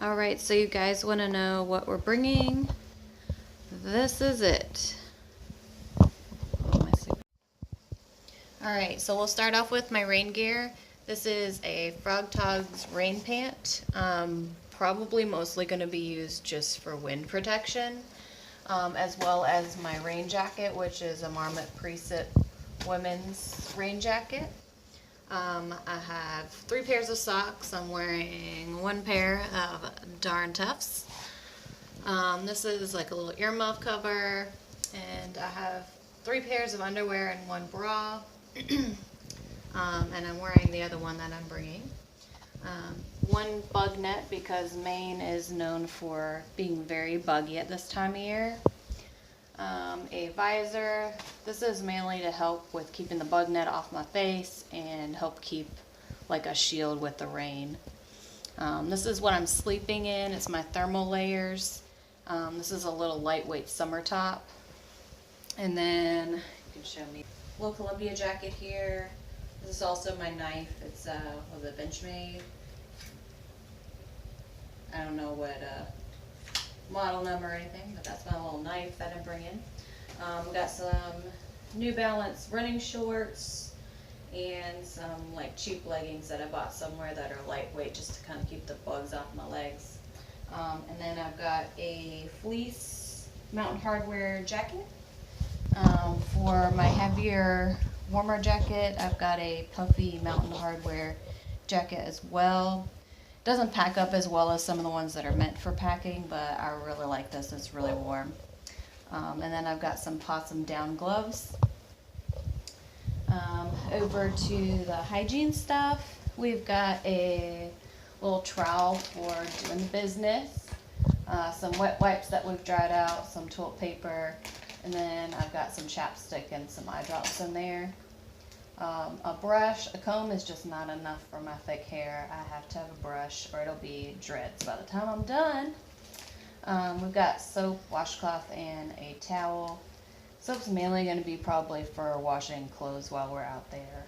Alright, so you guys want to know what we're bringing? This is it. Alright, so we'll start off with my rain gear. This is a Frog Togs rain pant. Probably mostly going to be used just for wind protection, as well as my rain jacket, which is a Marmot Preset women's rain jacket. I have 3 pairs of socks. I'm wearing 1 pair of Darn Toughs. This is like a little earmuff cover, and I have 3 pairs of underwear and 1 bra. And I'm wearing the other one that I'm bringing. 1 bug net because Maine is known for being very buggy at this time of year. A visor. This is mainly to help with keeping the bug net off my face and help keep like a shield with the rain. This is what I'm sleeping in. It's my thermal layers. This is a little lightweight summer top. And then you can show me a little Columbia jacket here. This is also my knife. It's was a Benchmade. I don't know what model number or anything, but that's my little knife that I'm bringing. We got some New Balance running shorts and some like cheap leggings that I bought somewhere that are lightweight just to kind of keep the bugs off my legs. And then I've got a fleece Mountain Hardwear jacket. For my heavier, warmer jacket, I've got a puffy Mountain Hardwear jacket as well. Doesn't pack up as well as some of the ones that are meant for packing, but I really like this. It's really warm. And then I've got some Possum down gloves. Over to the hygiene stuff, we've got a little trowel for doing the business, some wet wipes that we've dried out, some toilet paper, and then I've got some chapstick and some eye drops in there. A brush, a comb is just not enough for my thick hair. I have to have a brush or it'll be dreads by the time I'm done. We've got soap, washcloth, and a towel. Soap's mainly going to be probably for washing clothes while we're out there.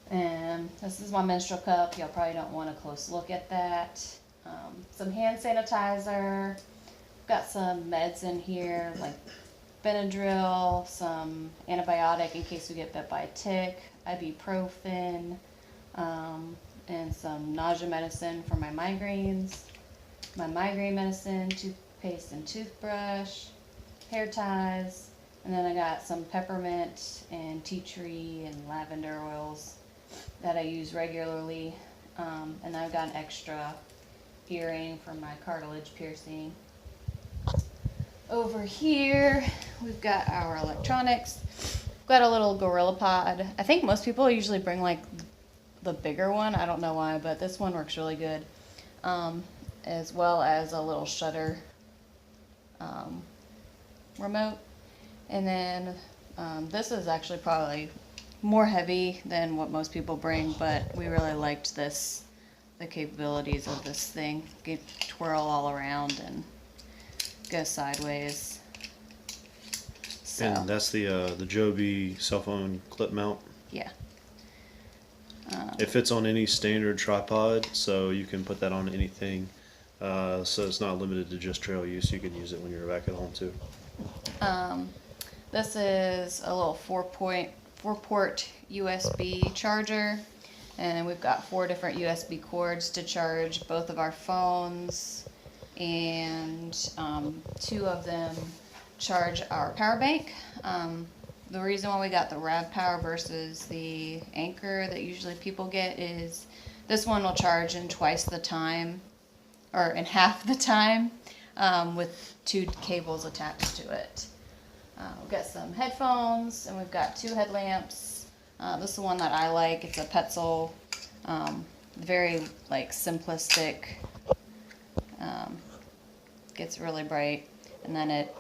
And this is my menstrual cup. Y'all probably don't want a close look at that. Some hand sanitizer. Got some meds in here like Benadryl, some antibiotic in case we get bit by a tick, ibuprofen, and some nausea medicine for my migraines, my migraine medicine, toothpaste and toothbrush, hair ties, and then I got some peppermint and tea tree and lavender oils that I use regularly, and I've got an extra earring for my cartilage piercing. Over here, we've got our electronics. We've got a little Gorilla Pod. I think most people usually bring like the bigger one. I don't know why, but this one works really good. As well as a little shutter remote. And then this is actually probably more heavy than what most people bring, but we really liked this, the capabilities of this thing. You can twirl all around and go sideways. So, and that's the Joby cell phone clip mount. Yeah. It fits on any standard tripod, so you can put that on anything. So it's not limited to just trail use. You can use it when you're back at home too. This is a little 4-port USB charger, and we've got 4 different USB cords to charge both of our phones, and 2 of them charge our power bank. The reason why we got the Rav Power versus the Anchor that usually people get is this one will charge in twice the time, or in half the time, with 2 cables attached to it. We've got some headphones, and we've got 2 headlamps. This is the one that I like. It's a Petzl, very like simplistic. Gets really bright, and then it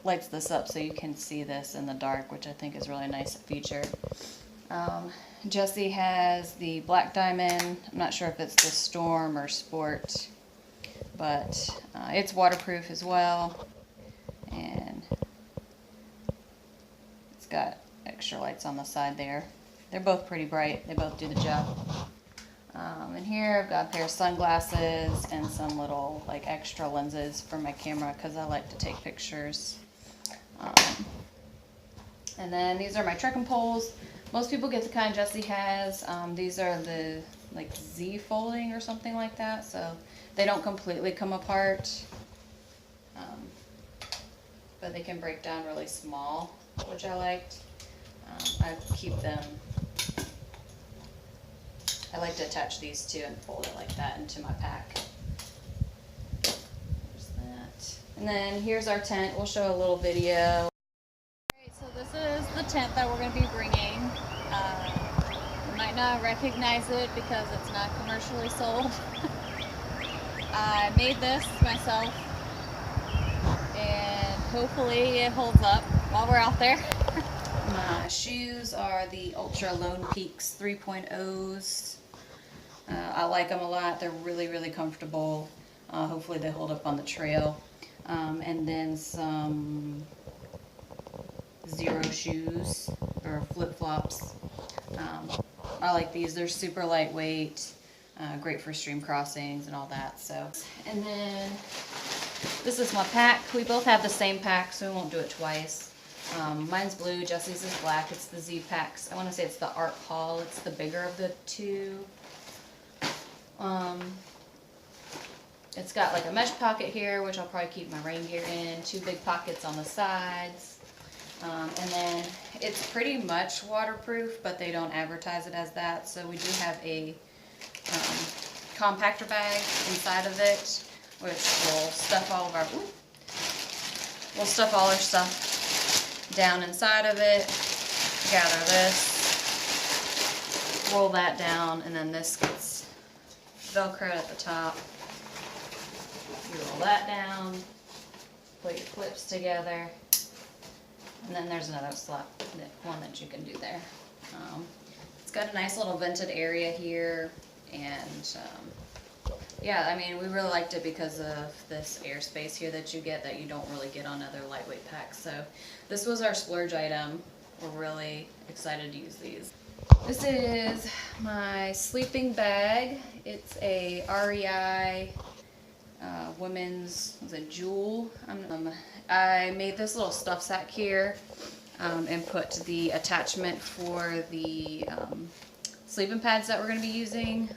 lights this up so you can see this in the dark, which I think is really a nice feature. Jesse has the Black Diamond. I'm not sure if it's the Storm or Sport, but it's waterproof as well, and it's got extra lights on the side there. They're both pretty bright. They both do the job. And here I've got a pair of sunglasses and some little like extra lenses for my camera because I like to take pictures. And then these are my trekking poles. Most people get the kind Jessie has. These are the like Z folding or something like that, so they don't completely come apart. But they can break down really small, which I liked. I keep them. I like to attach these two and fold it like that into my pack. There's that. And then here's our tent. We'll show a little video. Alright, so this is the tent that we're going to be bringing. You might not recognize it because it's not commercially sold. I made this myself and hopefully it holds up while we're out there. My shoes are the Ultra Lone Peaks 3.0s. I like them a lot. They're really, really comfortable. Hopefully they hold up on the trail. And then some Zero shoes or flip-flops. I like these. They're super lightweight, great for stream crossings and all that. So, and then this is my pack. We both have the same pack, so we won't do it twice. Mine's blue, Jessie's is black. It's the Z packs. I want to say it's the Art Hall. It's the bigger of the two. It's got like a mesh pocket here, which I'll probably keep my rain gear in. Two big pockets on the sides. And then it's pretty much waterproof, but they don't advertise it as that. So we do have a compactor bag inside of it, which will stuff all of our, we'll stuff all our stuff down inside of it, gather this, roll that down, and then this gets Velcroed at the top. You roll that down, put your clips together, and then there's another one that you can do there. It's got a nice little vented area here, and yeah, I mean, we really liked it because of this airspace here that you get that you don't really get on other lightweight packs. So this was our splurge item. We're really excited to use these. This is my sleeping bag. It's a REI women's, was it Jewel? I made this little stuff sack here and put the attachment for the sleeping pads that we're going to be using.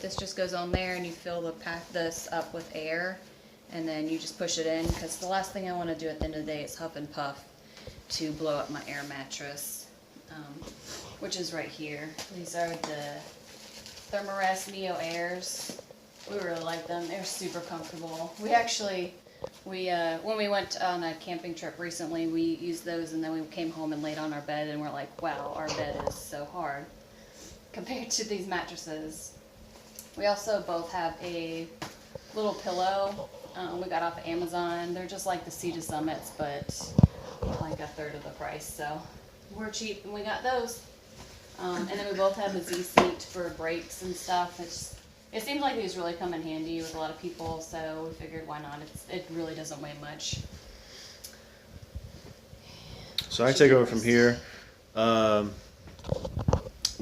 This just goes on there and you fill this up with air and then you just push it in, because the last thing I want to do at the end of the day is huff and puff to blow up my air mattress, which is right here. These are the Thermarest Neo Airs. We really like them. They're super comfortable. We actually, when we went on a camping trip recently, we used those and then we came home and laid on our bed and we're like, wow, our bed is so hard compared to these mattresses. We also both have a little pillow we got off of Amazon. They're just like the Sea to Summits, but like a third of the price, so we're cheap and we got those. And then we both have the Z seat for brakes and stuff. It seems like these really come in handy with a lot of people, so we figured why not. It really doesn't weigh much. So I take over from here. We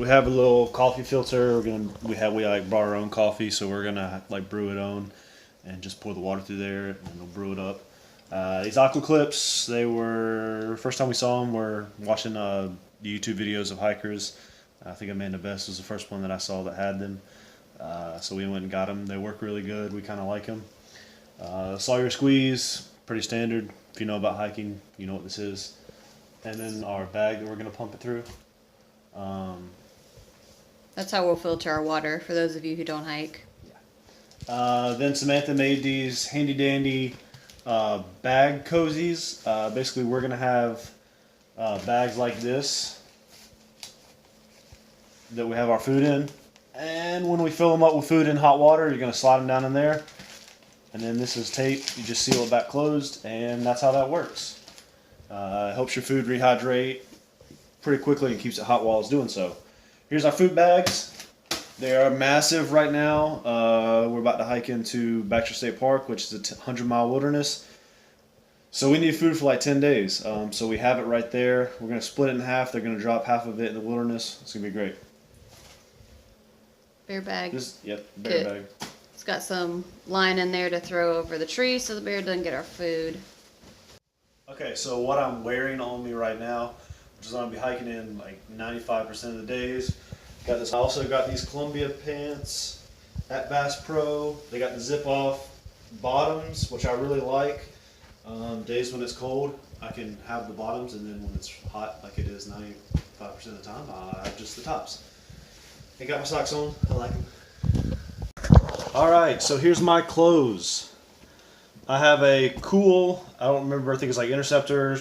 have a little coffee filter. We like brought our own coffee, so we're gonna like brew it on and just pour the water through there and it'll brew it up. These aqua clips, they were, first time we saw them, we're watching the YouTube videos of hikers. I think Amanda Best was the first one that I saw that had them. So we went and got them. They work really good. We kind of like them. Sawyer squeeze, pretty standard. If you know about hiking, you know what this is. And then our bag that we're going to pump it through. That's how we'll filter our water for those of you who don't hike. Then Samantha made these handy dandy bag cozies. Basically, we're going to have bags like this that we have our food in. And when we fill them up with food and hot water, you're going to slide them down in there. And then this is tape. You just seal it back closed, and that's how that works. It helps your food rehydrate pretty quickly and keeps it hot while it's doing so. Here's our food bags. They are massive right now. We're about to hike into Baxter State Park, which is a 100-mile wilderness. So we need food for like 10 days. So we have it right there. We're going to split it in half. They're going to drop half of it in the wilderness. It's going to be great. bear bag. Yep, bear Kit. bag. It's got some line in there to throw over the tree so the bear doesn't get our food. Okay, so what I'm wearing on me right now, which is I'm gonna be hiking in like 95% of the days. Got this. I also got these Columbia pants at Bass Pro. They got the zip off bottoms, which I really like. Days when it's cold, I can have the bottoms, and then when it's hot, like it is 95% of the time, I have just the tops. I got my socks on. I like them. All right, so here's my clothes. I have a cool, I don't remember, I think it's like Interceptor,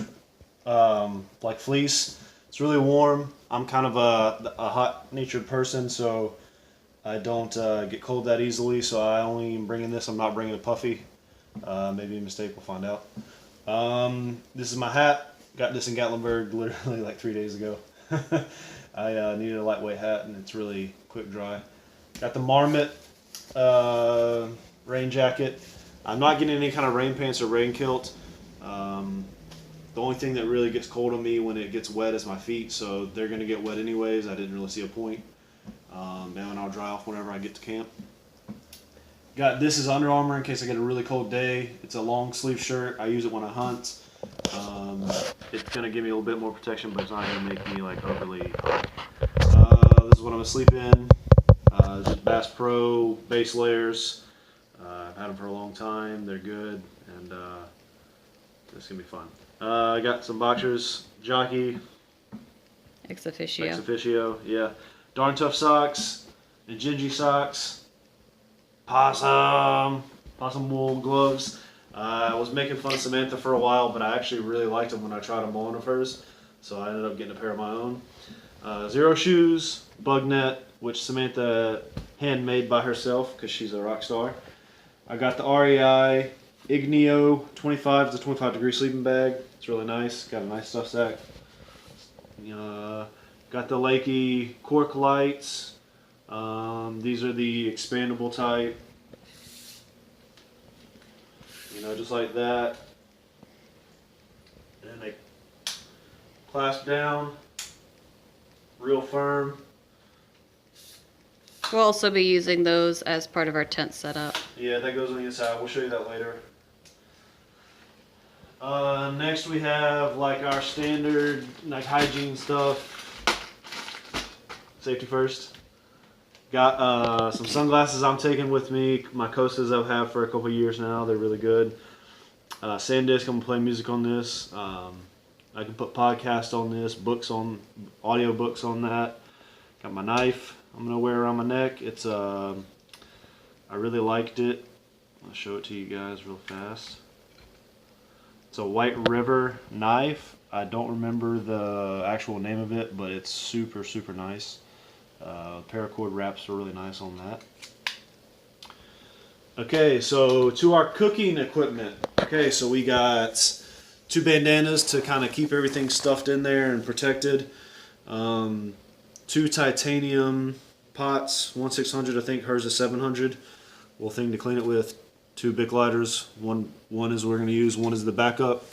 like fleece. It's really warm. I'm kind of a hot-natured person, so I don't get cold that easily, so I only am bringing this. I'm not bringing a puffy. Maybe a mistake, we'll find out. This is my hat. Got this in Gatlinburg literally like 3 days ago. I needed a lightweight hat, and it's really quick dry. Got the Marmot rain jacket. I'm not getting any kind of rain pants or rain kilt. The only thing that really gets cold on me when it gets wet is my feet, so they're going to get wet anyways. I didn't really see a point. And I'll dry off whenever I get to camp. Got this is Under Armour in case I get a really cold day. It's a long sleeve shirt. I use it when I hunt. It's going to give me a little bit more protection, but it's not going to make me like overly hot. This is what I'm going to sleep in. Just Bass Pro base layers. I've had them for a long time. They're good, and it's going to be fun. I got some boxers, Jockey, Ex officio. Ex officio, yeah. Darn Tough socks, and Gingy socks, possum wool gloves. I was making fun of Samantha for a while, but I actually really liked them when I tried them on of hers, so I ended up getting a pair of my own. Zero shoes, bug net, which Samantha handmade by herself because she's a rock star. I got the REI Igneo 25 to 25 degree sleeping bag. It's really nice. Got a nice stuff sack. Got the Lakey cork lights. These are the expandable type. Just like that. And they clasp down real firm. We'll also be using those as part of our tent setup. Yeah, that goes on the inside. We'll show you that later. Next we have like our standard like hygiene stuff. Safety first. Got some sunglasses I'm taking with me. My Costas I've had for a couple years now. They're really good. SanDisk, I'm gonna play music on this. I can put podcasts on this, audio books on that. Got my knife I'm gonna wear around my neck. It's I really liked it. I'll show it to you guys real fast. It's a White River knife. I don't remember the actual name of it, but it's super, super nice. Paracord wraps are really nice on that. Okay, so to our cooking equipment. Okay, so we got 2 bandanas to kind of keep everything stuffed in there and protected. 2 titanium pots, 1/600, I think hers is 700. Little thing to clean it with. 2 Bic lighters. One is we're going to use. One is the backup.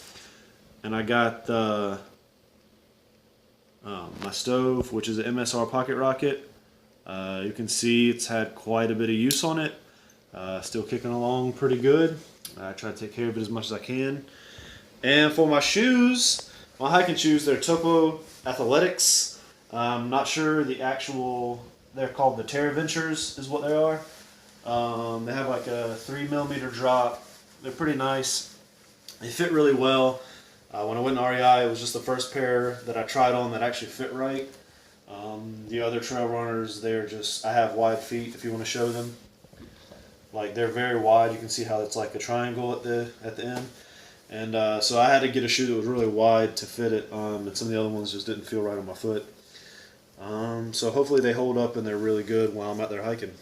And I got the my stove, which is an MSR Pocket Rocket. You can see it's had quite a bit of use on it. Still kicking along pretty good. I try to take care of it as much as I can. And for my shoes, my hiking shoes, they're Topo Athletics. I'm not sure the actual, they're called the Terra Ventures is what they are. They have like a 3mm drop. They're pretty nice. They fit really well. When I went in REI, it was just the first pair that I tried on that actually fit right. The other trail runners, they're just, I have wide feet if you want to show them. Like they're very wide. You can see how it's like a triangle at the end. And so I had to get a shoe that was really wide to fit it. And some of the other ones just didn't feel right on my foot. So hopefully they hold up and they're really good while I'm out there hiking.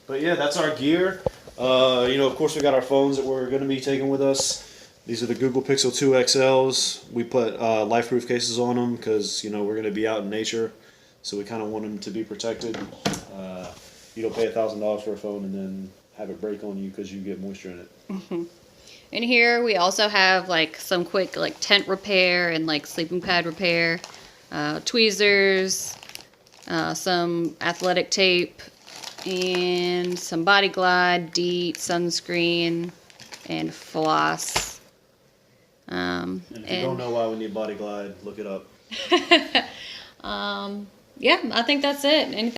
But yeah, that's our gear. Of course we got our phones that we're going to be taking with us. These are the Google Pixel 2 XLs. We put life-proof cases on them because we're going to be out in nature, so we kind of want them to be protected. You don't pay $1,000 for a phone and then have it break on you because you get moisture in it. Mm-hmm. In here we also have like some quick like tent repair and like sleeping pad repair, tweezers, some athletic tape, and some Body Glide, DEET, sunscreen, and floss. And if you don't know why we need Body Glide, look it up. Yeah, I think that's it. Anything